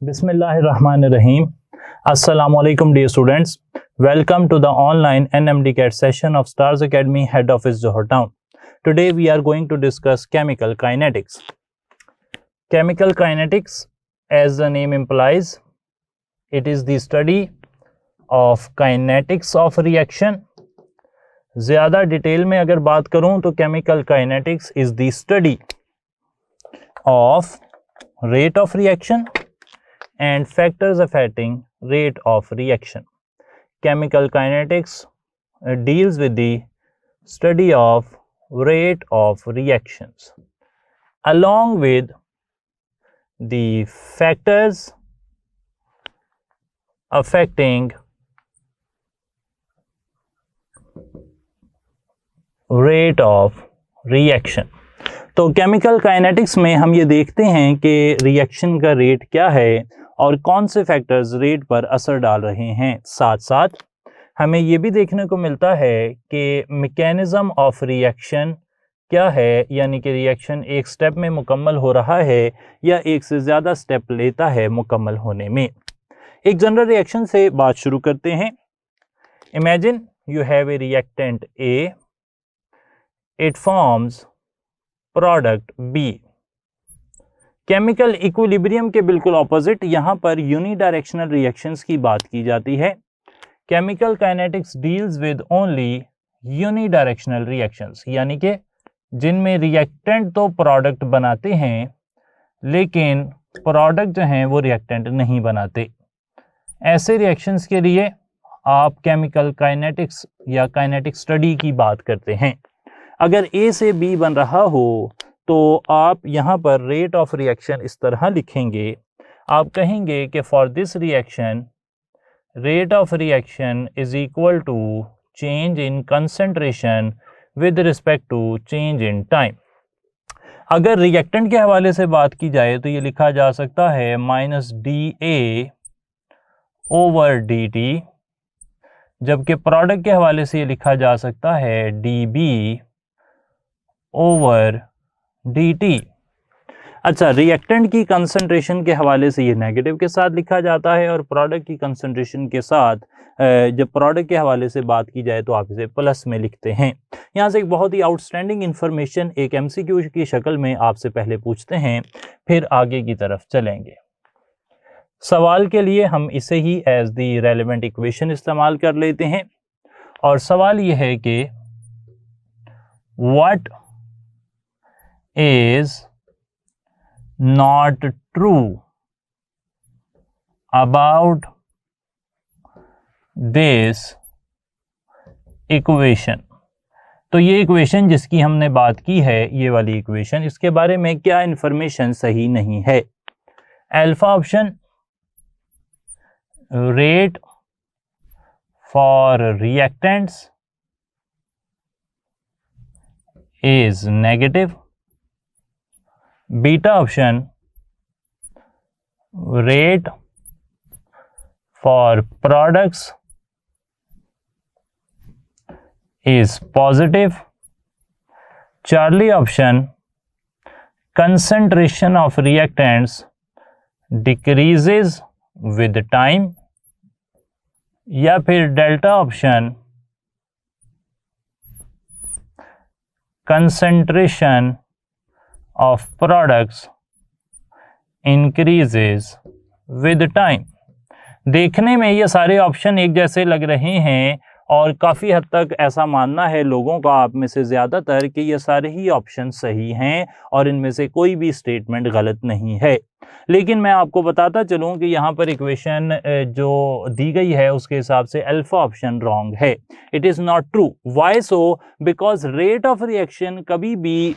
Bismillahirrahmanirrahim. Assalamualaikum dear students. Welcome to the online NMD CAT session of Stars Academy Head Office Johor Town. Today we are going to discuss chemical kinetics. Chemical kinetics, as the name implies, it is the study of kinetics of reaction. ज़्यादा detail में अगर बात करूं तो chemical kinetics is the study of rate of reaction and factors affecting rate of reaction. Chemical kinetics deals with the study of rate of reactions along with the factors affecting rate of reaction. तो chemical kinetics में हम ये देखते हैं कि reaction का rate क्या है और कौन से फैक्टर्स रेट पर असर डाल रहे हैं। साथ साथ हमें ये भी देखने को मिलता है कि मैकेनिज्म ऑफ रिएक्शन क्या है, यानी कि रिएक्शन एक स्टेप में मुकम्मल हो रहा है या एक से ज़्यादा स्टेप लेता है मुकम्मल होने में। एक जनरल रिएक्शन से बात शुरू करते हैं। Imagine you have a reactant A, it forms product B. Chemical equilibrium के बिल्कुल ऑपोजिट यहाँ पर यूनिडायरेक्शनल रिएक्शंस की बात की जाती है। Chemical kinetics deals with only unidirectional reactions, यानी कि जिनमें रिएक्टेंट तो प्रोडक्ट बनाते हैं लेकिन प्रोडक्ट जो हैं वो रिएक्टेंट नहीं बनाते। ऐसे रिएक्शंस के लिए आप केमिकल काइनेटिक्स या काइनेटिक स्टडी की बात करते हैं। अगर ए से बी बन रहा हो तो आप यहाँ पर रेट ऑफ रिएक्शन इस तरह लिखेंगे। आप कहेंगे कि for this reaction rate of reaction is equal to change in concentration with respect to change in time. अगर रिएक्टेंट के हवाले से बात की जाए तो ये लिखा जा सकता है minus D A over D T, जबकि प्रोडक्ट के हवाले से ये लिखा जा सकता है D B over D T. अच्छा, रिएक्टेंट की कंसंट्रेशन के हवाले से ये नेगेटिव के साथ लिखा जाता है और प्रोडक्ट की कंसंट्रेशन के साथ जब प्रोडक्ट के हवाले से बात की जाए तो आप इसे प्लस में लिखते हैं। यहाँ से एक बहुत ही आउटस्टैंडिंग इन्फॉर्मेशन एक एमसीक्यू की शक्ल में आपसे पहले पूछते हैं, फिर आगे की तरफ चलेंगे। सवाल के लिए हम इसे ही एज द रेलेवेंट इक्वेशन इस्तेमाल कर लेते हैं और सवाल ये है कि what is not true about this equation। तो ये इक्वेशन जिसकी हमने बात की है, ये वाली इक्वेशन, इसके बारे में क्या इंफॉर्मेशन सही नहीं है। Alpha option rate for reactants is negative, beta option rate for products is positive, Charlie option concentration of reactants decreases with time, या फिर delta option concentration of products increases with time। देखने में ये सारे option एक जैसे लग रहे हैं और काफ़ी हद तक ऐसा मानना है लोगों का, आप में से ज़्यादातर, कि ये सारे ही ऑप्शन सही हैं और इनमें से कोई भी स्टेटमेंट गलत नहीं है। लेकिन मैं आपको बताता चलूँ कि यहाँ पर इक्वेशन जो दी गई है उसके हिसाब से अल्फा ऑप्शन रॉन्ग है। It is not true. Why so? Because rate of reaction कभी भी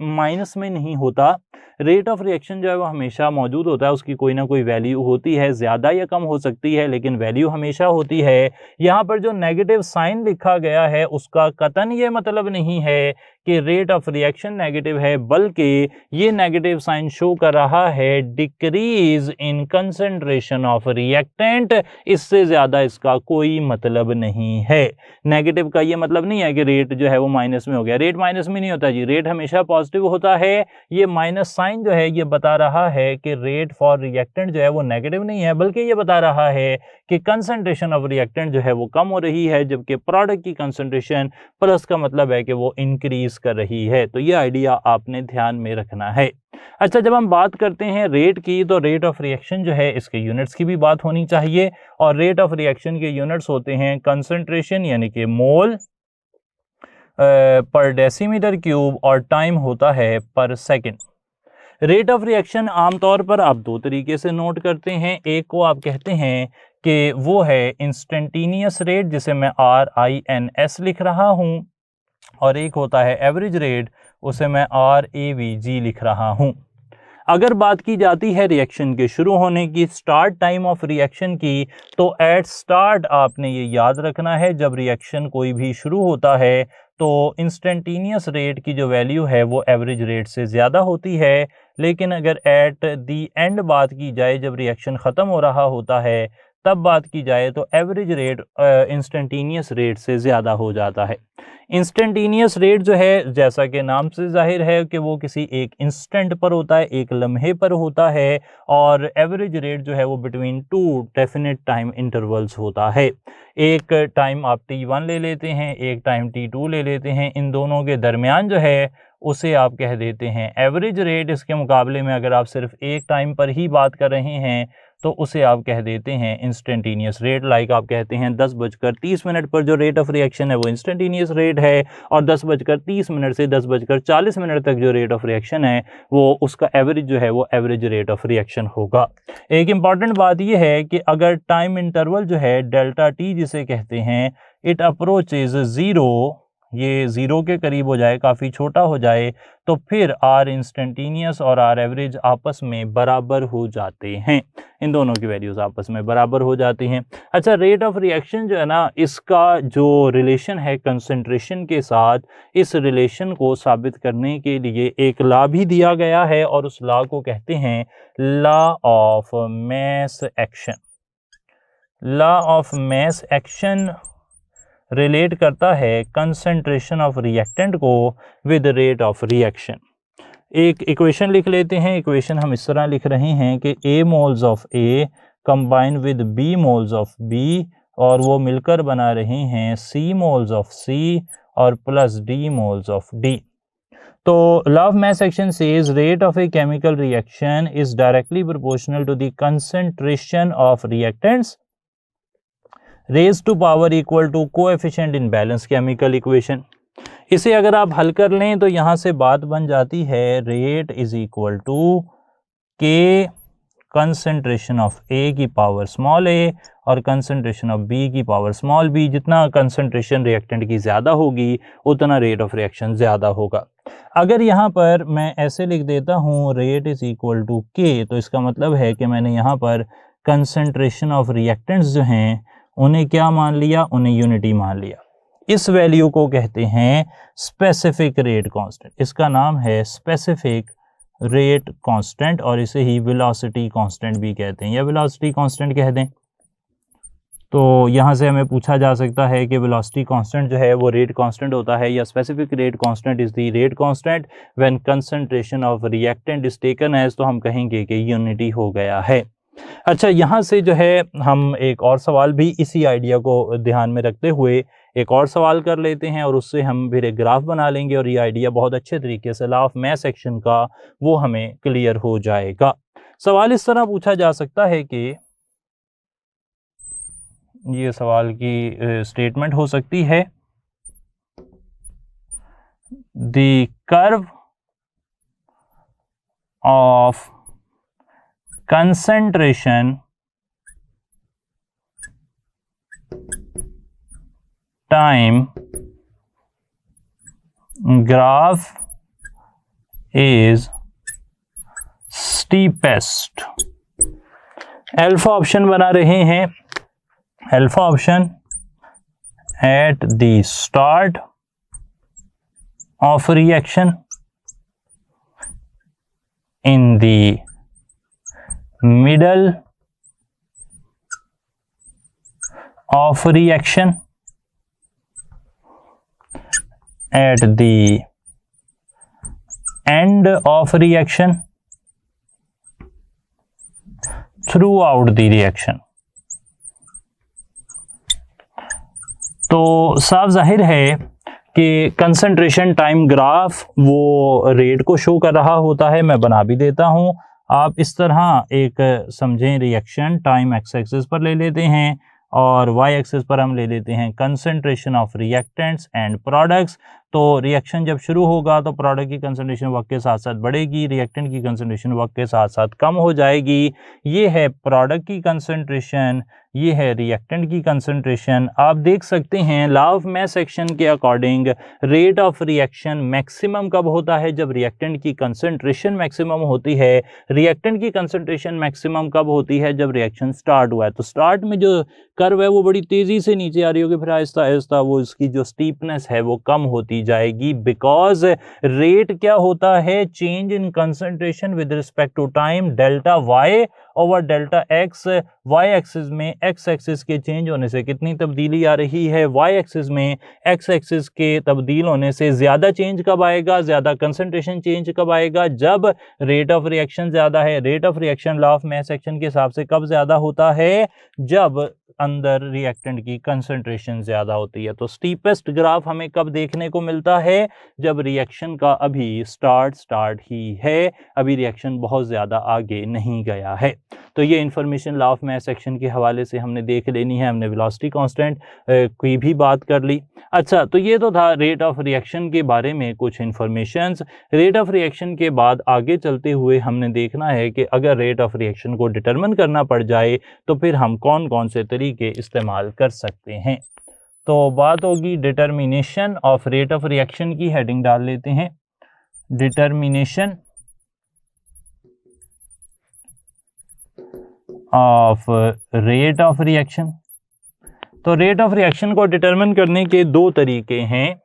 माइनस में नहीं होता। रेट ऑफ रिएक्शन जो है वो हमेशा मौजूद होता है, उसकी कोई ना कोई वैल्यू होती है, ज़्यादा या कम हो सकती है लेकिन वैल्यू हमेशा होती है। यहाँ पर जो नेगेटिव साइन लिखा गया है उसका कतन ये मतलब नहीं है कि रेट ऑफ रिएक्शन नेगेटिव है, बल्कि ये नेगेटिव साइन शो कर रहा है decrease in concentration of reactant. इससे ज़्यादा इसका कोई मतलब नहीं है। नेगेटिव का ये मतलब नहीं है कि रेट जो है वो माइनस में हो गया। रेट माइनस में नहीं होता जी, रेट हमेशा पॉजिटिव होता है। ये साइन जो है ये बता रहा है कि रेट फॉर रिएक्टेंट जो है वो नेगेटिव नहीं है, बल्कि ये बता रहा है कि कंसंट्रेशन ऑफ रिएक्टेंट जो है वो कम हो रही है, जबकि प्रोडक्ट की कंसंट्रेशन प्लस का मतलब है कि वो इंक्रीज कर रही है। तो ये आइडिया आपने ध्यान में रखना है। अच्छा, जब हम बात करते हैं रेट की, तो रेट ऑफ रिएक्शन जो है इसके यूनिट्स की भी बात होनी चाहिए, और रेट ऑफ रिएक्शन के यूनिट्स होते हैं कंसंट्रेशन यानी कि मोल पर डेसीमीटर क्यूब, और टाइम होता है पर सेकंड। रेट ऑफ रिएक्शन आमतौर पर आप दो तरीके से नोट करते हैं। एक को आप कहते हैं कि वो है इंस्टेंटेनियस रेट, जिसे मैं RINS लिख रहा हूं, और एक होता है एवरेज रेट, उसे मैं RAVG लिख रहा हूं। अगर बात की जाती है रिएक्शन के शुरू होने की, स्टार्ट टाइम ऑफ रिएक्शन की, तो एट स्टार्ट आपने ये याद रखना है, जब रिएक्शन कोई भी शुरू होता है तो इंस्टेंटेनियस रेट की जो वैल्यू है वो एवरेज रेट से ज़्यादा होती है। लेकिन अगर एट दी एंड बात की जाए, जब रिएक्शन ख़त्म हो रहा होता है, तब बात की जाए तो एवरेज रेट इंस्टेंटेनियस रेट से ज़्यादा हो जाता है। इंस्टेंटेनियस रेट जो है, जैसा कि नाम से जाहिर है कि वो किसी एक इंस्टेंट पर होता है, एक लम्हे पर होता है, और एवरेज रेट जो है वो between two definite time intervals होता है। एक टाइम आप T1 ले लेते हैं, एक टाइम T2 ले लेते हैं, इन दोनों के दरमियान जो है उसे आप कह देते हैं एवरेज रेट। इसके मुकाबले में अगर आप सिर्फ एक टाइम पर ही बात कर रहे हैं तो उसे आप कह देते हैं इंस्टेंटेनियस रेट। लाइक आप कहते हैं 10:30 पर जो रेट ऑफ रिएक्शन है वो इंस्टेंटेनियस रेट है, और 10:30 से 10:40 तक जो रेट ऑफ रिएक्शन है वो उसका एवरेज जो है वो एवरेज रेट ऑफ रिएक्शन होगा। एक इम्पॉर्टेंट बात यह है कि अगर टाइम इंटरवल जो है डेल्टा टी जिसे कहते हैं, इट अप्रोचेज ज़ीरो, ये ज़ीरो के करीब हो जाए, काफ़ी छोटा हो जाए, तो फिर आर इंस्टेंटेनियस और आर एवरेज आपस में बराबर हो जाते हैं। इन दोनों की वैल्यूज़ आपस में बराबर हो जाती हैं। अच्छा, रेट ऑफ रिएक्शन जो है ना, इसका जो रिलेशन है कंसंट्रेशन के साथ, इस रिलेशन को साबित करने के लिए एक लॉ भी दिया गया है, और उस लॉ को कहते हैं law of mass action. Law of mass action relate करता है कंसंट्रेशन ऑफ रिएक्टेंट को विद रेट ऑफ रिएक्शन। एक इक्वेशन लिख लेते हैं। इक्वेशन हम इस तरह लिख रहे हैं कि A moles of A combine with B moles of B, और वो मिलकर बना रहे हैं C मोल्स ऑफ C और plus D moles of D। तो law of mass action says rate of a chemical reaction is directly proportional to the concentration of reactants raise to power equal to coefficient in balance chemical equation. इसे अगर आप हल कर लें तो यहाँ से बात बन जाती है रेट इज इक्वल टू के कंसंट्रेशन ऑफ ए की पावर स्मॉल ए और कंसंट्रेशन ऑफ बी की पावर स्मॉल बी। जितना कंसंट्रेशन रिएक्टेंट की ज़्यादा होगी उतना रेट ऑफ रिएक्शन ज़्यादा होगा। अगर यहाँ पर मैं ऐसे लिख देता हूँ रेट इज इक्वल टू के, तो इसका मतलब है कि मैंने यहाँ पर कंसंट्रेशन ऑफ रिएक्टेंट्स जो हैं उन्हें क्या मान लिया, उन्हें यूनिटी मान लिया। इस वैल्यू को कहते हैं स्पेसिफिक रेट कांस्टेंट। इसका नाम है स्पेसिफिक रेट कांस्टेंट, और इसे ही वेलोसिटी कांस्टेंट भी कहते हैं, या वेलोसिटी कांस्टेंट कह दें। तो यहाँ से हमें पूछा जा सकता है कि वेलोसिटी कांस्टेंट जो है वो रेट कांस्टेंट होता है, या specific rate constant is the rate constant when concentration of reactant is taken as, तो हम कहेंगे कि यूनिटी हो गया है। अच्छा, यहाँ से जो है हम एक और सवाल भी इसी आइडिया को ध्यान में रखते हुए एक और सवाल कर लेते हैं, और उससे हम फिर एक ग्राफ बना लेंगे, और ये आइडिया बहुत अच्छे तरीके से लॉ ऑफ मास एक्शन का वो हमें क्लियर हो जाएगा। सवाल इस तरह पूछा जा सकता है कि ये सवाल की स्टेटमेंट हो सकती है, the curve of concentration time graph is steepest। Alpha option बना रहे हैं, alpha option at the start of reaction, in the middle of reaction, at the end of reaction through out the reaction. तो साफ जाहिर है कि concentration time graph वो rate को शो कर रहा होता है। मैं बना भी देता हूं, आप इस तरह एक समझें, रिएक्शन टाइम एक्स एक्सिस पर ले लेते हैं और वाई एक्सिस पर हम ले लेते हैं concentration of reactants and products. तो रिएक्शन जब शुरू होगा तो प्रोडक्ट की कंसंट्रेशन वक्त के साथ साथ बढ़ेगी, रिएक्टेंट की कंसंट्रेशन वक्त के साथ साथ कम हो जाएगी। ये है प्रोडक्ट की कंसंट्रेशन, ये है रिएक्टेंट की कंसंट्रेशन। आप देख सकते हैं लॉ ऑफ मास एक्शन के according rate of reaction maximum कब होता है? जब रिएक्टेंट की कंसंट्रेशन मैक्सिमम होती है। रिएक्टेंट की कंसंट्रेशन मैक्सिमम कब होती है? जब रिएक्शन स्टार्ट हुआ है। तो स्टार्ट में जो कर्व है वो बड़ी तेजी से नीचे आ रही होगी, फिर आहिस्ता आहिस्ता वो इसकी जो स्टीपनेस है वो कम होती जाएगी, बिकॉज रेट क्या होता है? Change in concentration with respect to time, delta Y over delta X. Y axis में एक्स एक्सिस के चेंज होने से कितनी तब्दीली आ रही है, वाई एक्सिस में एक्स एक्सिस के तब्दील होने से ज़्यादा चेंज कब आएगा, ज़्यादा कंसंट्रेशन चेंज कब आएगा? जब रेट ऑफ रिएक्शन ज़्यादा है। Rate of reaction law of mass action के हिसाब से कब ज़्यादा होता है? जब अंदर रिएक्टेंट की कंसंट्रेशन ज़्यादा होती है। तो स्टीपेस्ट ग्राफ हमें कब देखने को मिलता है? जब रिएक्शन का अभी स्टार्ट ही है, अभी रिएक्शन बहुत ज़्यादा आगे नहीं गया है। तो ये information law of mass action के हवाले से हमने देख लेनी है। हमने वेलोसिटी कांस्टेंट की भी बात कर ली। अच्छा, तो ये तो था रेट ऑफ रिएक्शन के बारे में कुछ इन्फॉर्मेशंस। रेट ऑफ रिएक्शन के बाद आगे चलते हुए हमने देखना है कि अगर रेट ऑफ रिएक्शन को डिटरमिन करना पड़ जाए तो फिर हम कौन कौन से तरीके इस्तेमाल कर सकते हैं। तो बात होगी determination of rate of reaction की। हेडिंग डाल लेते हैं, determination of rate of reaction. तो रेट ऑफ रिएक्शन को डिटरमिन करने के दो तरीके हैं।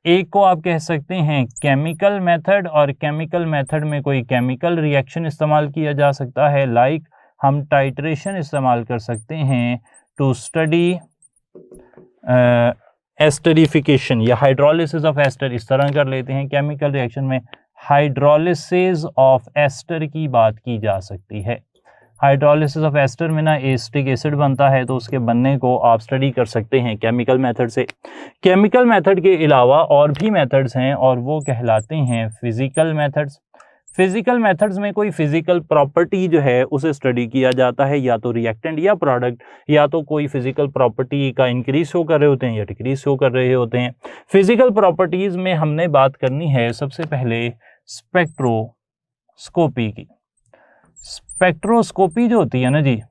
एक को आप कह सकते हैं केमिकल मेथड, और केमिकल मेथड में कोई केमिकल रिएक्शन इस्तेमाल किया जा सकता है, लाइक हम टाइट्रेशन इस्तेमाल कर सकते हैं टू स्टडी एस्टरिफिकेशन या हाइड्रोलिसिस ऑफ एस्टर। इस तरह कर लेते हैं। केमिकल रिएक्शन में हाइड्रोलिसिस ऑफ एस्टर की बात की जा सकती है। हाइड्रोलिसिस ऑफ एस्टर में ना एसिटिक एसिड बनता है, तो उसके बनने को आप स्टडी कर सकते हैं केमिकल मेथड से। केमिकल मेथड के अलावा और भी मेथड्स हैं और वो कहलाते हैं फिजिकल मेथड्स। फिजिकल मेथड्स में कोई फिजिकल प्रॉपर्टी जो है उसे स्टडी किया जाता है, या तो रिएक्टेंट या प्रोडक्ट, या तो कोई फिजिकल प्रॉपर्टी का इंक्रीज शो कर रहे होते हैं या डिक्रीज शो कर रहे होते हैं। फिजिकल प्रॉपर्टीज में हमने बात करनी है सबसे पहले स्पेक्ट्रोस्कोपी की। स्पेक्ट्रोस्कोपी जो होती है ना जी,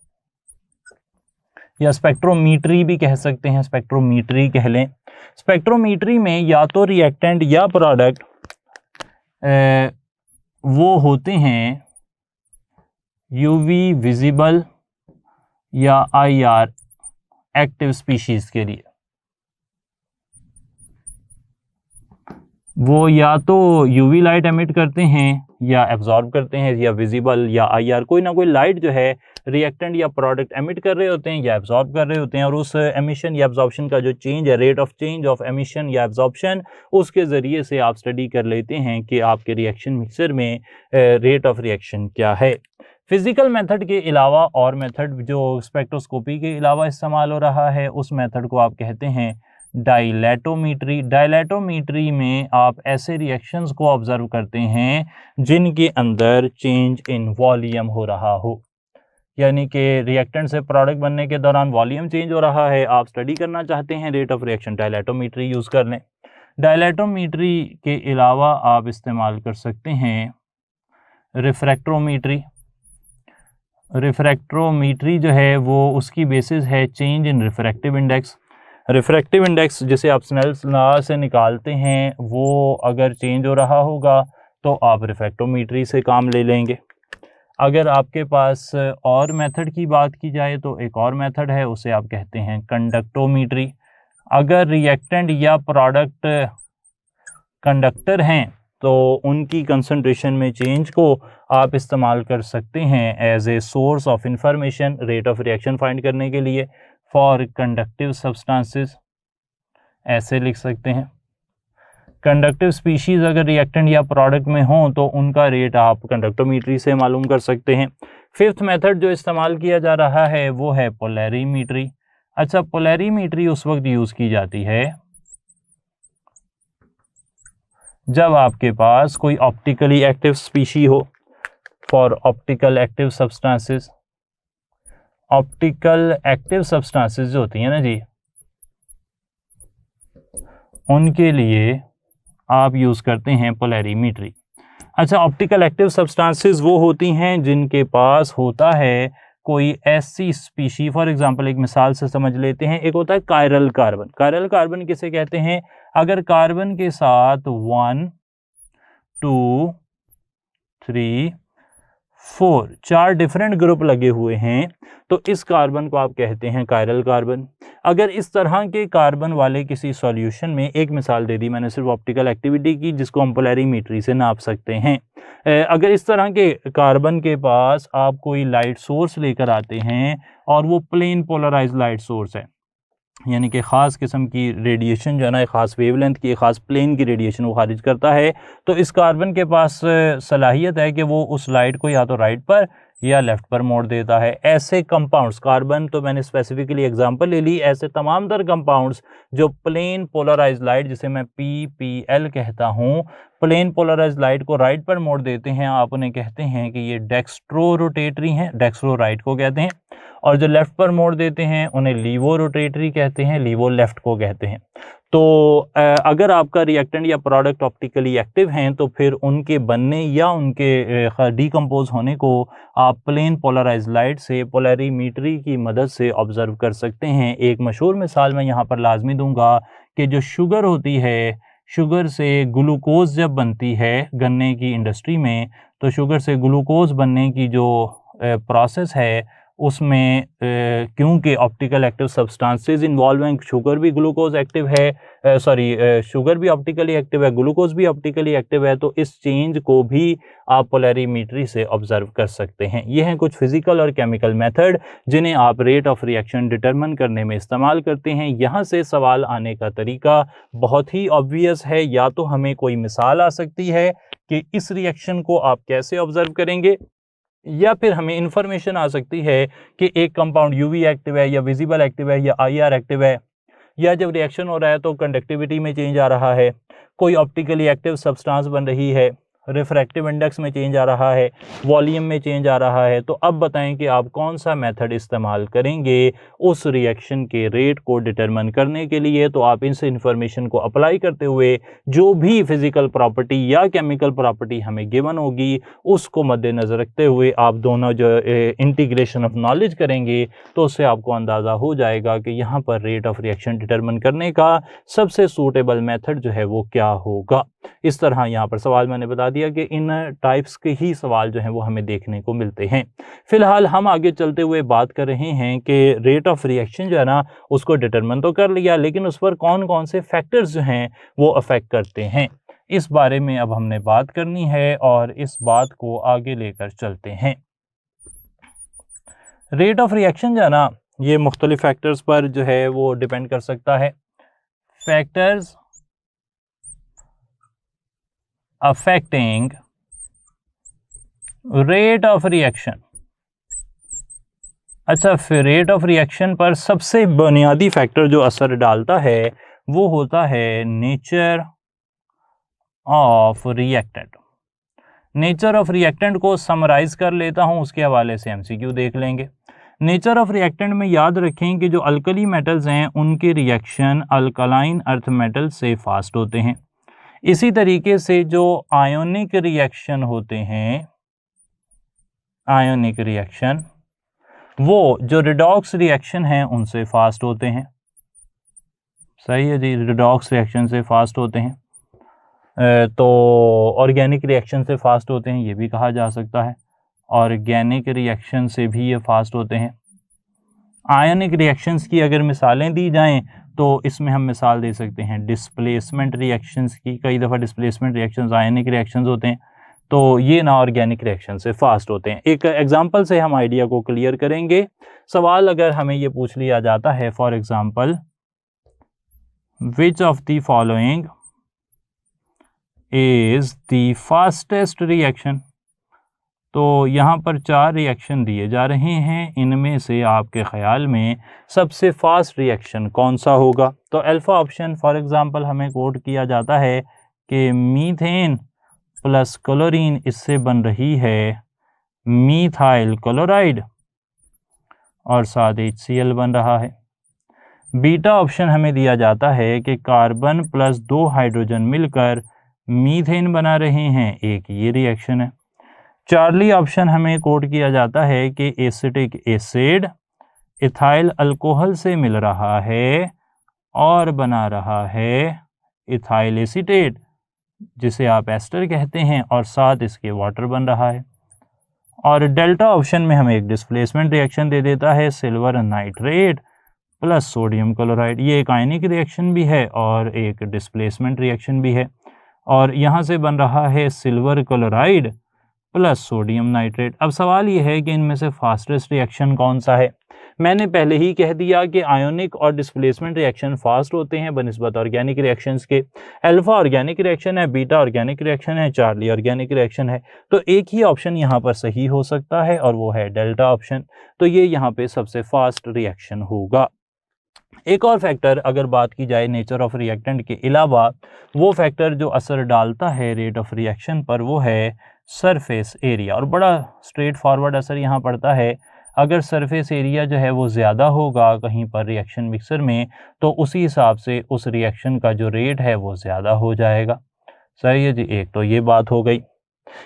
या स्पेक्ट्रोमीट्री भी कह सकते हैं, स्पेक्ट्रोमीट्री कह लें। स्पेक्ट्रोमीट्री में या तो रिएक्टेंट या प्रोडक्ट वो होते हैं यूवी विजिबल या आईआर एक्टिव स्पीशीज के लिए। वो या तो यूवी लाइट एमिट करते हैं या एब्जॉर्ब करते हैं, या विजिबल या आईआर, कोई ना कोई लाइट जो है रिएक्टेंट या प्रोडक्ट एमिट कर रहे होते हैं या एब्जॉर्ब कर रहे होते हैं। और उस एमिशन या एब्जॉर्प्शन का जो चेंज है, rate of change of emission या एब्जॉर्प्शन, उसके ज़रिए से आप स्टडी कर लेते हैं कि आपके रिएक्शन मिक्सर में रेट ऑफ रिएक्शन क्या है। फिजिकल मेथड के अलावा और मेथड जो स्पेक्ट्रोस्कोपी के अलावा इस्तेमाल हो रहा है, उस मेथड को आप कहते हैं डाइलेटोमीट्री। डाइलेटोमीट्री में आप ऐसे रिएक्शंस को ऑब्जर्व करते हैं जिनके अंदर चेंज इन वॉल्यूम हो रहा हो, यानी कि रिएक्टेंट से प्रोडक्ट बनने के दौरान वॉल्यूम चेंज हो रहा है, आप स्टडी करना चाहते हैं रेट ऑफ रिएक्शन, डाइलेटोमीट्री यूज़ कर लें। डाइलेटोमीट्री के अलावा आप इस्तेमाल कर सकते हैं रिफ्रैक्ट्रोमीट्री। रिफ्रैक्ट्रोमीट्री जो है वो उसकी बेसिस है चेंज इन रिफ्रैक्टिव इंडेक्स। रिफ्रैक्टिव इंडेक्स जिसे आप स्नेल्स लॉ से निकालते हैं, वो अगर चेंज हो रहा होगा तो आप रिफ्रैक्ट्रोमीट्री से काम ले लेंगे। अगर आपके पास और मेथड की बात की जाए तो एक और मेथड है, उसे आप कहते हैं कंडक्टोमीट्री। अगर रिएक्टेंट या प्रोडक्ट कंडक्टर हैं तो उनकी कंसंट्रेशन में चेंज को आप इस्तेमाल कर सकते हैं as a source of information rate of reaction find करने के लिए फॉर कंडक्टिव सब्सटेंसेस, ऐसे लिख सकते हैं। कंडक्टिव स्पीशीज़ अगर रिएक्टेंट या प्रोडक्ट में हों तो उनका रेट आप कंडक्टोमीट्री से मालूम कर सकते हैं। फिफ्थ मेथड जो इस्तेमाल किया जा रहा है वो है पोलैरीमीट्री। अच्छा, पोलैरीमीट्री उस वक्त यूज़ की जाती है जब आपके पास कोई ऑप्टिकली एक्टिव स्पीशी हो। For optical active substances, optical active substances जो होती हैं ना जी, उनके लिए आप यूज़ करते हैं पोलैरीमीट्री। अच्छा, ऑप्टिकल एक्टिव सब्सटेंसेस वो होती हैं जिनके पास होता है कोई ऐसी स्पीशी, फॉर एग्जांपल एक मिसाल से समझ लेते हैं। एक होता है कायरल कार्बन। कायरल कार्बन किसे कहते हैं? अगर कार्बन के साथ 1 2 3 4 4 डिफरेंट ग्रुप लगे हुए हैं तो इस कार्बन को आप कहते हैं कायरल कार्बन। अगर इस तरह के कार्बन वाले किसी सॉल्यूशन में, एक मिसाल दे दी मैंने सिर्फ ऑप्टिकल एक्टिविटी की जिसको हम पोलैरीमीट्री से नाप सकते हैं, अगर इस तरह के कार्बन के पास आप कोई लाइट सोर्स लेकर आते हैं और वो प्लेन पोलराइज लाइट सोर्स है, यानी कि ख़ास किस्म की रेडिएशन जो है ना, एक ख़ास वेवलेंथ की, एक ख़ास प्लेन की रेडिएशन वो खारिज करता है, तो इस कार्बन के पास सलाहियत है कि वो उस लाइट को या तो राइट पर या लेफ़्ट पर मोड़ देता है। ऐसे कंपाउंड्स, कार्बन तो मैंने स्पेसिफिकली एग्जांपल ले ली, ऐसे तमाम तर कंपाउंड्स जो प्लेन पोलराइज लाइट, जिसे मैं PPL कहता हूँ, प्लेन पोलराइज लाइट को राइट पर मोड़ देते हैं, आप उन्हें कहते हैं कि ये डेक्स्ट्रो रोटेटरी हैं, डेक्स्ट्रो राइट को कहते हैं, और जो लेफ़्ट पर मोड़ देते हैं उन्हें लीवो रोटेटरी कहते हैं, लीवो लेफ़्ट को कहते हैं। तो अगर आपका रिएक्टेंट या प्रोडक्ट ऑप्टिकली एक्टिव हैं तो फिर उनके बनने या उनके डिकम्पोज होने को आप प्लेन पोलराइज लाइट से पोलैरीमीट्री की मदद से ऑब्ज़र्व कर सकते हैं। एक मशहूर मिसाल मैं यहाँ पर लाजमी दूंगा कि जो शुगर होती है, शुगर से ग्लूकोज जब बनती है गन्ने की इंडस्ट्री में, तो शुगर से ग्लूकोज बनने की जो प्रोसेस है उसमें क्योंकि ऑप्टिकल एक्टिव सब्सटेंसेस इन्वॉल्व हैं, शुगर भी ग्लूकोज एक्टिव है, शुगर भी ऑप्टिकली एक्टिव है, ग्लूकोज भी ऑप्टिकली एक्टिव है, तो इस चेंज को भी आप पोलैरीमीट्री से ऑब्जर्व कर सकते हैं। ये हैं कुछ फिजिकल और केमिकल मेथड जिन्हें आप रेट ऑफ रिएक्शन डिटरमिन करने में इस्तेमाल करते हैं। यहाँ से सवाल आने का तरीका बहुत ही ऑब्वियस है, या तो हमें कोई मिसाल आ सकती है कि इस रिएक्शन को आप कैसे ऑब्जर्व करेंगे, या फिर हमें इंफॉर्मेशन आ सकती है कि एक कंपाउंड यूवी एक्टिव है या विजिबल एक्टिव है या आईआर एक्टिव है, या जब रिएक्शन हो रहा है तो कंडक्टिविटी में चेंज आ रहा है, कोई ऑप्टिकली एक्टिव सब्सटेंस बन रही है, रिफ्रैक्टिव इंडेक्स में चेंज आ रहा है, वॉल्यूम में चेंज आ रहा है। तो अब बताएं कि आप कौन सा मेथड इस्तेमाल करेंगे उस रिएक्शन के रेट को डिटरमिन करने के लिए। तो आप इस इंफॉर्मेशन को अप्लाई करते हुए जो भी फिजिकल प्रॉपर्टी या केमिकल प्रॉपर्टी हमें गिवन होगी उसको मद्देनज़र रखते हुए आप दोनों जो इंटीग्रेशन ऑफ नॉलेज करेंगे तो उससे आपको अंदाज़ा हो जाएगा कि यहाँ पर रेट ऑफ रिएक्शन डिटरमिन करने का सबसे सूटेबल मेथड जो है वो क्या होगा। इस तरह यहाँ पर सवाल मैंने बता दिया कि इन टाइप्स के ही सवाल जो हैं वो हमें देखने को मिलते हैं। फिलहाल हम आगे चलते हुए बात कर रहे हैं कि रेट ऑफ रिएक्शन जो है ना उसको डिटरमिन तो कर लिया, लेकिन उस पर कौन कौन से फैक्टर्स जो हैं वो अफेक्ट करते हैं, इस बारे में अब हमने बात करनी है और इस बात को आगे लेकर चलते हैं। रेट ऑफ रिएक्शन जो है ना ये मुख्तलिफ फैक्टर्स पर जो है वो डिपेंड कर सकता है। Factors affecting rate of reaction। अच्छा, फिर रेट ऑफ रिएक्शन पर सबसे बुनियादी फैक्टर जो असर डालता है वो होता है nature of reactant. Nature of reactant को समराइज कर लेता हूं, उसके हवाले से एमसीक्यू देख लेंगे। नेचर ऑफ रिएक्टेंट में याद रखें कि जो अल्कली मेटल्स हैं उनके रिएक्शन अल्कलाइन अर्थ मेटल से फास्ट होते हैं। इसी तरीके से जो आयोनिक रिएक्शन होते हैं, आयोनिक रिएक्शन वो जो रिडॉक्स रिएक्शन है उनसे फास्ट होते हैं। सही है जी, रिडॉक्स रिएक्शन से फास्ट होते हैं। तो ऑर्गेनिक रिएक्शन से फास्ट होते हैं ये भी कहा जा सकता है, ऑर्गेनिक रिएक्शन से भी ये फास्ट होते हैं। आयोनिक रिएक्शंस की अगर मिसालें दी जाएं तो इसमें हम मिसाल दे सकते हैं डिस्प्लेसमेंट रिएक्शंस की। कई दफ़ा डिस्प्लेसमेंट रिएक्शंस आयनिक रिएक्शंस होते हैं, तो ये ना ऑर्गेनिक रिएक्शन से फास्ट होते हैं। एक एग्जांपल से हम आइडिया को क्लियर करेंगे। सवाल अगर हमें ये पूछ लिया जाता है, for example, which of the following is the fastest reaction. तो यहाँ पर 4 रिएक्शन दिए जा रहे हैं, इनमें से आपके ख्याल में सबसे फास्ट रिएक्शन कौन सा होगा? तो अल्फा ऑप्शन फॉर एग्जांपल हमें कोट किया जाता है कि मीथेन प्लस क्लोरीन, इससे बन रही है मीथाइल क्लोराइड और साथ HCl बन रहा है। बीटा ऑप्शन हमें दिया जाता है कि कार्बन प्लस 2 हाइड्रोजन मिलकर मीथेन बना रहे हैं, एक ये रिएक्शन है। चार्ली ऑप्शन हमें कोट किया जाता है कि एसिटिक एसिड इथाइल अल्कोहल से मिल रहा है और बना रहा है इथाइल एसीटेट, जिसे आप एस्टर कहते हैं, और साथ इसके वाटर बन रहा है। और डेल्टा ऑप्शन में हमें एक डिस्प्लेसमेंट रिएक्शन दे देता है, silver nitrate plus sodium chloride. ये एक आयनिक रिएक्शन भी है और एक डिस्प्लेसमेंट रिएक्शन भी है, और यहाँ से बन रहा है silver chloride plus sodium nitrate. अब सवाल ये है कि इनमें से फास्टेस्ट रिएक्शन कौन सा है? मैंने पहले ही कह दिया कि आयोनिक और डिस्प्लेसमेंट रिएक्शन फास्ट होते हैं बनिस्बत ऑर्गेनिक रिएक्शंस के। अल्फा ऑर्गेनिक रिएक्शन है, बीटा ऑर्गेनिक रिएक्शन है, चार्ली ऑर्गेनिक रिएक्शन है। तो एक ही ऑप्शन यहाँ पर सही हो सकता है और वो है डेल्टा ऑप्शन। तो ये यहाँ पे सबसे फास्ट रिएक्शन होगा। एक और फैक्टर अगर बात की जाए नेचर ऑफ रिएक्टेंट के अलावा, वो फैक्टर जो असर डालता है रेट ऑफ रिएक्शन पर, वो है सरफेस एरिया। और बड़ा स्ट्रेट फॉरवर्ड असर यहाँ पड़ता है। अगर सरफेस एरिया जो है वो ज़्यादा होगा कहीं पर रिएक्शन मिक्सर में, तो उसी हिसाब से उस रिएक्शन का जो रेट है वो ज़्यादा हो जाएगा। सही है जी, एक तो ये बात हो गई।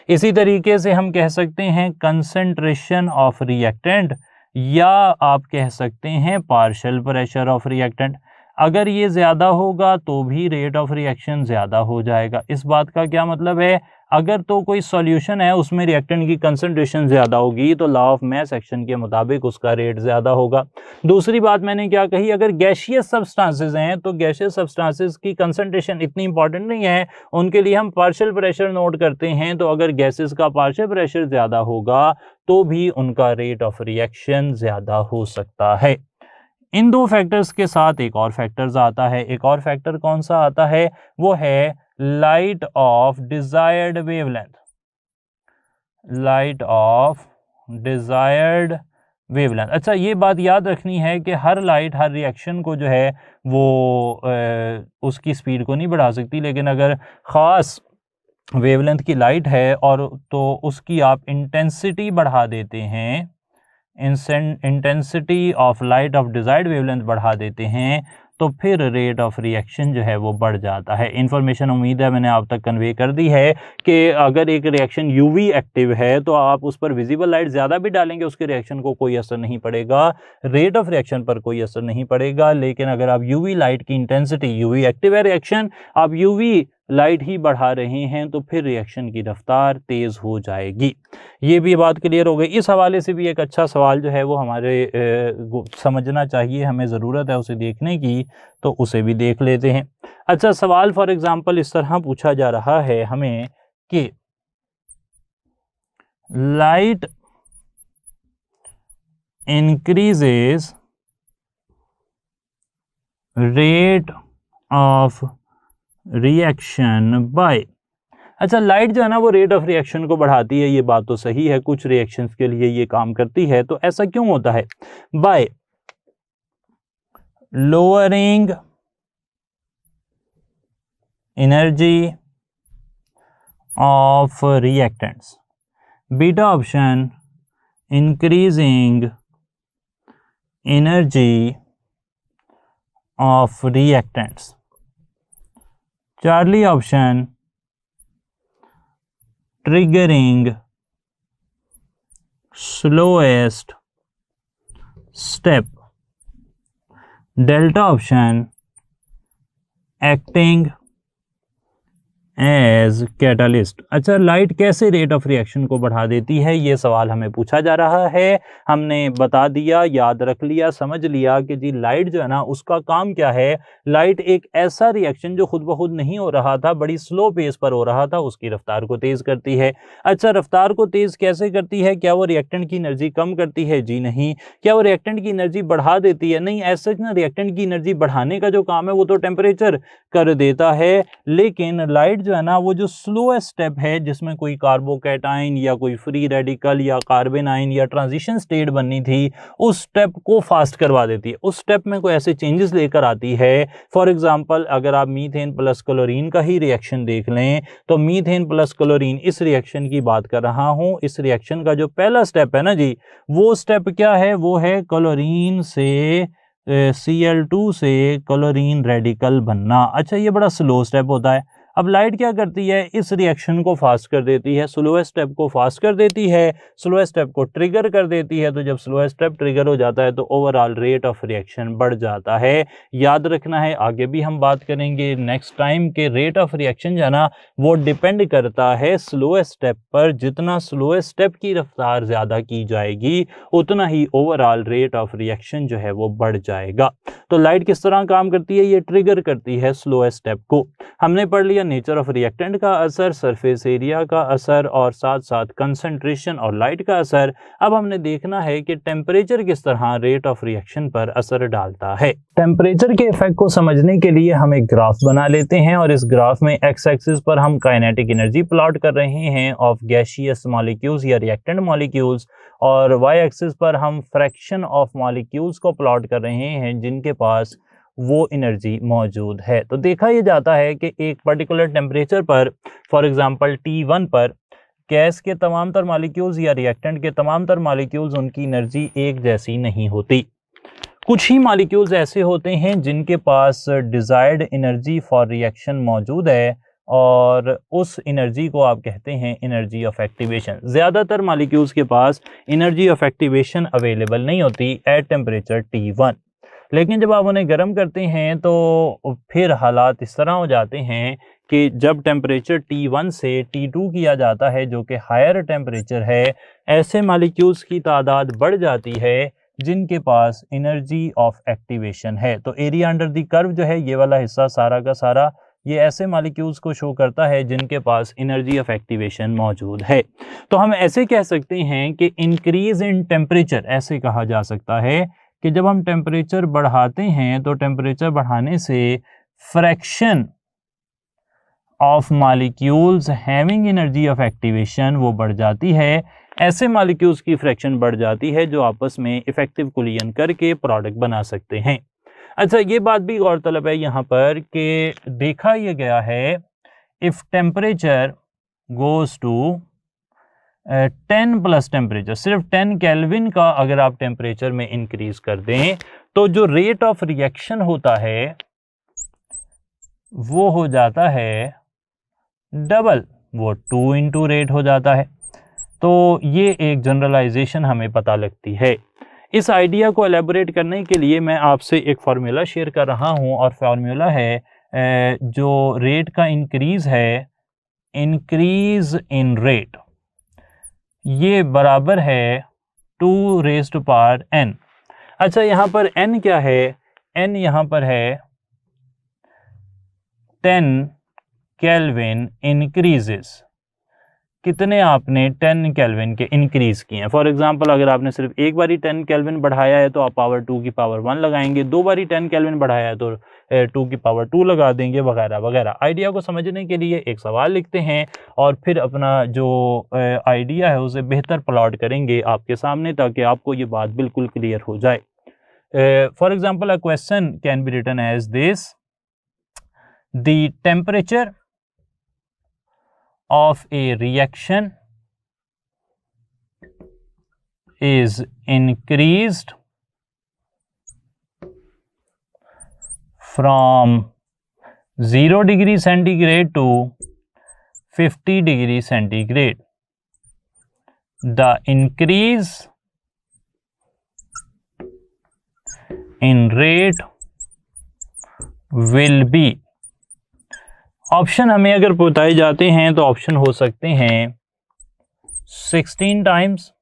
इसी तरीके से हम कह सकते हैं कंसंट्रेशन ऑफ रिएक्टेंट, या आप कह सकते हैं पार्शियल प्रेशर ऑफ रिएक्टेंट। अगर ये ज़्यादा होगा तो भी रेट ऑफ रिएक्शन ज़्यादा हो जाएगा। इस बात का क्या मतलब है? अगर तो कोई सॉल्यूशन है उसमें रिएक्टेंट की कंसंट्रेशन ज़्यादा होगी तो लॉ ऑफ मास एक्शन के मुताबिक उसका रेट ज़्यादा होगा। दूसरी बात मैंने क्या कही, अगर गैसियस सब्सटेंसेस हैं तो गैसियस सब्सटेंसेस की कंसंट्रेशन इतनी इंपॉर्टेंट नहीं है, उनके लिए हम पार्शियल प्रेशर नोट करते हैं। तो अगर गैसेस का पार्शियल प्रेशर ज़्यादा होगा तो भी उनका रेट ऑफ रिएक्शन ज़्यादा हो सकता है। इन दो फैक्टर्स के साथ एक और फैक्टर्स आता है। एक और फैक्टर कौन सा आता है? वो है light of desired wavelength. Light of desired wavelength. अच्छा, ये बात याद रखनी है कि हर लाइट हर रिएक्शन को जो है वो उसकी स्पीड को नहीं बढ़ा सकती, लेकिन अगर ख़ास वेवलेंथ की लाइट है और तो उसकी आप इंटेंसिटी बढ़ा देते हैं, intensity of light of desired wavelength बढ़ा देते हैं, तो फिर रेट ऑफ रिएक्शन जो है वो बढ़ जाता है। इन्फॉर्मेशन उम्मीद है मैंने आप तक कन्वे कर दी है कि अगर एक रिएक्शन यूवी एक्टिव है तो आप उस पर विजिबल लाइट ज़्यादा भी डालेंगे, उसके रिएक्शन को कोई असर नहीं पड़ेगा, रेट ऑफ रिएक्शन पर कोई असर नहीं पड़ेगा। लेकिन अगर आप यूवी लाइट की इंटेंसिटी, यूवी एक्टिव है रिएक्शन, आप यूवी लाइट ही बढ़ा रहे हैं तो फिर रिएक्शन की रफ्तार तेज़ हो जाएगी। ये भी बात क्लियर हो गई। इस हवाले से भी एक अच्छा सवाल जो है वो हमारे समझना चाहिए, हमें ज़रूरत है उसे देखने की, तो उसे भी देख लेते हैं। अच्छा, सवाल फॉर एग्जांपल इस तरह पूछा जा रहा है हमें कि light increases rate of reaction by. अच्छा, लाइट जो है ना वो रेट ऑफ रिएक्शन को बढ़ाती है, ये बात तो सही है, कुछ रिएक्शंस के लिए ये काम करती है। तो ऐसा क्यों होता है? By lowering energy of reactants. Beta option increasing energy of reactants. Charlie option triggering slowest step. Delta option acting as catalyst. अच्छा, लाइट कैसे रेट ऑफ रिएक्शन को बढ़ा देती है, ये सवाल हमें पूछा जा रहा है। हमने बता दिया, याद रख लिया, समझ लिया कि जी लाइट जो है ना उसका काम क्या है। लाइट एक ऐसा रिएक्शन जो खुद ब खुद नहीं हो रहा था, बड़ी स्लो पेस पर हो रहा था, उसकी रफ्तार को तेज़ करती है। अच्छा, रफ्तार को तेज़ कैसे करती है? क्या वो रिएक्टेंट की एनर्जी कम करती है? जी नहीं। क्या वो रिएक्टेंट की एनर्जी बढ़ा देती है? नहीं। ऐसा ना रिएक्टेंट की एनर्जी बढ़ाने का जो काम है वो तो टेम्परेचर कर देता है, लेकिन लाइट जो है ना वो जो स्लोएस्ट स्टेप है जिसमें कोई कार्बोकैटाइन या कोई फ्री रेडिकल या कार्बन आयन या ट्रांजिशन स्टेट बननी थी उस स्टेप को फास्ट करवा देती है, उस स्टेप में कोई ऐसे चेंजेस लेकर आती है। फॉर एग्जांपल अगर आप मीथेन प्लस क्लोरीन का ही रिएक्शन देख लें तो मीथेन प्लस क्लोरीन इस रिएक्शन की बात कर रहा हूं। इस रिएक्शन का जो पहला स्टेप है ना जी, वो स्टेप क्या है, वो है क्लोरीन से Cl2 से क्लोरीन रेडिकल बनना। अच्छा, ये बड़ा स्लो स्टेप होता है। अब लाइट क्या करती है, इस रिएक्शन को फास्ट कर देती है, स्लोएस्ट स्टेप को फास्ट कर देती है, स्लोएस्ट स्टेप को ट्रिगर कर देती है। तो जब स्लोएस्ट स्टेप ट्रिगर हो जाता है तो ओवरऑल रेट ऑफ रिएक्शन बढ़ जाता है। याद रखना है, आगे भी हम बात करेंगे नेक्स्ट टाइम के रेट ऑफ रिएक्शन जो है ना वो डिपेंड करता है स्लोएस्ट स्टेप पर। जितना स्लोएस्ट स्टेप की रफ्तार ज़्यादा की जाएगी उतना ही ओवरऑल रेट ऑफ रिएक्शन जो है वो बढ़ जाएगा। तो लाइट किस तरह काम करती है, ये ट्रिगर करती है स्लोएस्ट स्टेप को। हमने पढ़ लिया नेचर ऑफ रिएक्टेंट का असर, सरफेस एरिया का असर और साथ साथ कंसंट्रेशन और लाइट का असर। अब हमने देखना है कि टेम्परेचर किस तरह रेट ऑफ रिएक्शन पर असर डालता है। टेम्परेचर के इफेक्ट को समझने के लिए हम एक ग्राफ बना लेते हैं और इस ग्राफ में एक्स एक्सिस पर हम काइनेटिक एनर्जी प्लॉट कर रहे हैं ऑफ गैसियस मॉलिक्यूल्स या रिएक्टेंट मॉलिक्यूल्स, और वाई एक्सिस पर हम फ्रैक्शन ऑफ मॉलिक्यूल्स को प्लॉट कर रहे हैं जिनके पास वो एनर्जी मौजूद है। तो देखा यह जाता है कि एक पर्टिकुलर टेम्परेचर पर, फॉर एग्जांपल T1 पर, गैस के तमाम तर मॉलिक्यूल्स या रिएक्टेंट के तमाम तर मॉलिक्यूल्स उनकी एनर्जी एक जैसी नहीं होती। कुछ ही मॉलिक्यूल्स ऐसे होते हैं जिनके पास डिजायर्ड एनर्जी फॉर रिएक्शन मौजूद है और उस एनर्जी को आप कहते हैं एनर्जी ऑफ एक्टिवेशन। ज़्यादातर मॉलिक्यूल्स के पास एनर्जी ऑफ एक्टिवेशन अवेलेबल नहीं होती एट टेम्परेचर T1, लेकिन जब आप उन्हें गर्म करते हैं तो फिर हालात इस तरह हो जाते हैं कि जब टेम्परेचर T1 से T2 किया जाता है जो कि हायर टेम्परेचर है, ऐसे मॉलिक्यूल्स की तादाद बढ़ जाती है जिनके पास एनर्जी ऑफ एक्टिवेशन है। तो एरिया अंडर द कर्व जो है ये वाला हिस्सा सारा का सारा ये ऐसे मॉलिक्यूल्स को शो करता है जिनके पास एनर्जी ऑफ एक्टिवेशन मौजूद है। तो हम ऐसे कह सकते हैं कि इंक्रीज इन टेम्परेचर, ऐसे कहा जा सकता है कि जब हम टेम्परेचर बढ़ाते हैं तो टेम्परेचर बढ़ाने से fraction of molecules having energy of activation वो बढ़ जाती है। ऐसे मॉलिक्यूल्स की फ्रैक्शन बढ़ जाती है जो आपस में इफेक्टिव कोलिजन करके प्रोडक्ट बना सकते हैं। अच्छा, ये बात भी गौरतलब है यहाँ पर कि देखा यह गया है if temperature goes to 10 plus temperature, सिर्फ 10 केल्विन का अगर आप टेम्परेचर में इंक्रीज कर दें तो जो रेट ऑफ रिएक्शन होता है वो हो जाता है डबल, वो 2 इंटू रेट हो जाता है। तो ये एक जनरलाइजेशन हमें पता लगती है। इस आइडिया को एलेबोरेट करने के लिए मैं आपसे एक फार्मूला शेयर कर रहा हूँ और फार्मूला है जो रेट का इंक्रीज है, इंक्रीज इन रेट, ये बराबर है 2 रेज़ टू पावर n। अच्छा, यहाँ पर n क्या है, n यहाँ पर है 10 केल्विन इंक्रीजेस। कितने आपने 10 केल्विन के इंक्रीज किए हैं। फॉर एग्जांपल अगर आपने सिर्फ एक बारी 10 केल्विन बढ़ाया है तो आप पावर 2 की पावर 1 लगाएंगे, दो बारी 10 केल्विन बढ़ाया है तो 2 की पावर 2 लगा देंगे, वगैरह वगैरह। आइडिया को समझने के लिए एक सवाल लिखते हैं और फिर अपना जो आइडिया है उसे बेहतर प्लॉट करेंगे आपके सामने ताकि आपको ये बात बिल्कुल क्लियर हो जाए। For example a question can be written as this, the temperature of a reaction is increased from 0 degree centigrade to 50 degree centigrade. The increase in rate will be, option हमें अगर बताए जाते हैं तो ऑप्शन हो सकते हैं 16 times,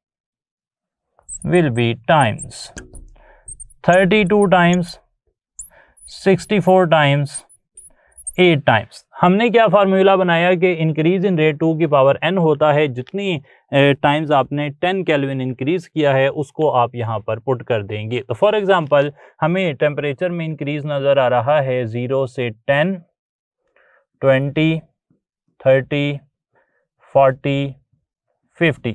will be times, 32 times, 64 times, 8 times. हमने क्या फार्मूला बनाया कि इंक्रीज इन रेट 2 की पावर n होता है, जितनी टाइम्स आपने 10 केल्विन इंक्रीज किया है उसको आप यहाँ पर पुट कर देंगे। तो फॉर एग्जांपल हमें टेम्परेचर में इंक्रीज नज़र आ रहा है 0 से 10, 20, 30, 40, 50,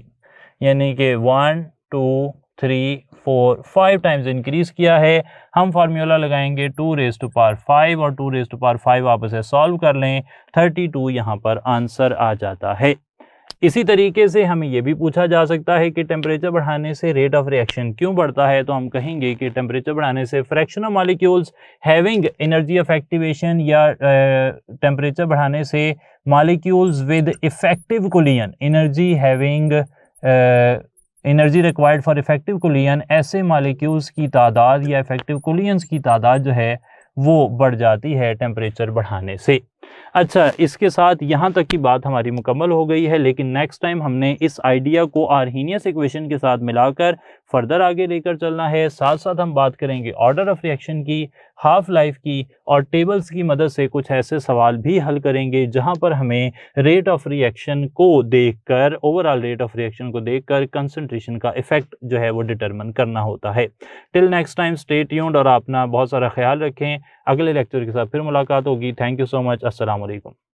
यानी कि 1, 2, 3, 4, 5 टाइम्स इंक्रीज किया है। हम फार्मूला लगाएंगे 2 रेज़ टू पावर 5 और 2 रेज़ टू पावर 5 आप इसे सॉल्व कर लें, 32 यहाँ पर आंसर आ जाता है। इसी तरीके से हमें यह भी पूछा जा सकता है कि टेम्परेचर बढ़ाने से रेट ऑफ रिएक्शन क्यों बढ़ता है, तो हम कहेंगे कि टेम्परेचर बढ़ाने से fraction of molecules having energy of activation, या टेम्परेचर बढ़ाने से molecules with effective collision, energy having energy required for effective collision, ऐसे मॉलिक्यूल्स की तादाद या इफेक्टिव कोलिजन्स की तादाद जो है वो बढ़ जाती है टेम्परेचर बढ़ाने से। अच्छा, इसके साथ यहाँ तक की बात हमारी मुकम्मल हो गई है, लेकिन नेक्स्ट टाइम हमने इस आइडिया को आर्हीनियस इक्वेशन के साथ मिलाकर फर्दर आगे लेकर चलना है। साथ साथ हम बात करेंगे ऑर्डर ऑफ रिएक्शन की, हाफ लाइफ की, और टेबल्स की मदद से कुछ ऐसे सवाल भी हल करेंगे जहाँ पर हमें रेट ऑफ रिएक्शन को देखकर, ओवरऑल रेट ऑफ रिएक्शन को देखकर कंसंट्रेशन का इफेक्ट जो है वो डिटरमिन करना होता है। Till next time stay tuned और अपना बहुत सारा ख्याल रखें। अगले लेक्चर के साथ फिर मुलाकात होगी। Thank you so much. अस्सलाम वालेकुम।